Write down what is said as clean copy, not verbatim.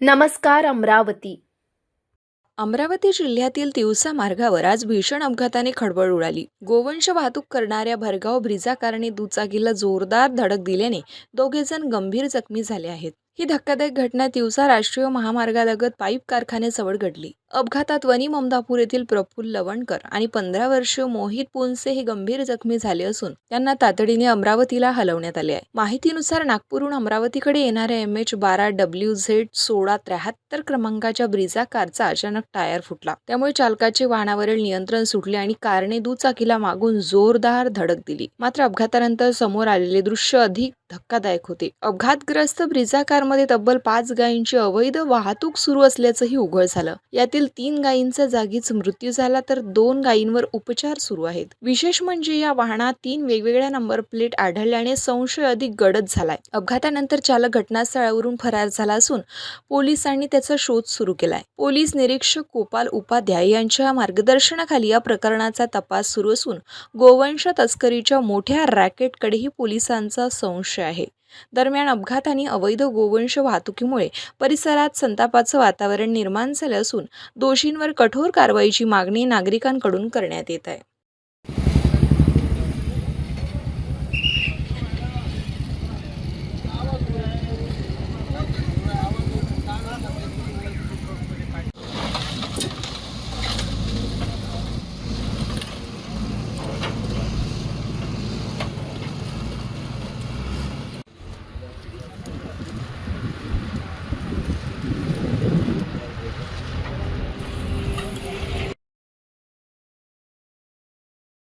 नमस्कार अमरावती. अमरावती जिल्ह्यातील तिवसा मार्गावर आज भीषण अपघाताने खळबळ उडाली. गोवंश वाहतूक करणाऱ्या भरधाव ब्रिझा कारने दुचाकीला जोरदार धडक दिल्याने दोघे जण गंभीर जखमी झाले आहेत. ही धक्कादायक घटना तिवसा राष्ट्रीय महामार्गालगत पाईप कारखान्याजवळ घडली. अपघातात वनी ममदापूर येथील प्रफुल्ल लवणकर आणि 15 वर्षीय मोहित पुनसे हे गंभीर जखमी झाले असून त्यांना तातडीने अमरावतीला हलवण्यात आले आहे. माहितीनुसार नागपूरहून अमरावतीकडे येणाऱ्या MH12WZ1673 क्रमांकाच्या ब्रिझा कारचा अचानक टायर फुटला. त्यामुळे चालकाचे वाहनावरील नियंत्रण सुटले आणि कारने दुचाकीला मागून जोरदार धडक दिली. मात्र अपघातानंतर समोर आलेले दृश्य अधिक धक्कादायक होते. अपघातग्रस्त ब्रिझा कारमध्ये तब्बल 5 गायींची अवैध वाहतूक सुरू असल्याचंही उघड झालं. यातील 3 गायींचा जागीच मृत्यू झाला तर 2 गायींवर उपचार सुरू आहेत. विशेष म्हणजे या वाहनात 3 वेगवेगळ्या नंबर प्लेट आढळल्याने संशय अधिक गडद झालाय. अपघातानंतर चालक घटनास्थळावरून फरार झाला असून पोलिसांनी त्याचा शोध सुरू केलाय. पोलीस निरीक्षक गोपाल उपाध्याय यांच्या मार्गदर्शनाखाली या प्रकरणाचा तपास सुरू असून गोवंश तस्करीच्या मोठ्या रॅकेटकडेही पोलिसांचा संशय आहे. दरम्यान अपघात आणि अवैध गोवंश वाहतुकीमुळे परिसरात संतापाचं वातावरण निर्माण झालं असून दोषींवर कठोर कारवाईची मागणी नागरिकांकडून करण्यात येत आहे.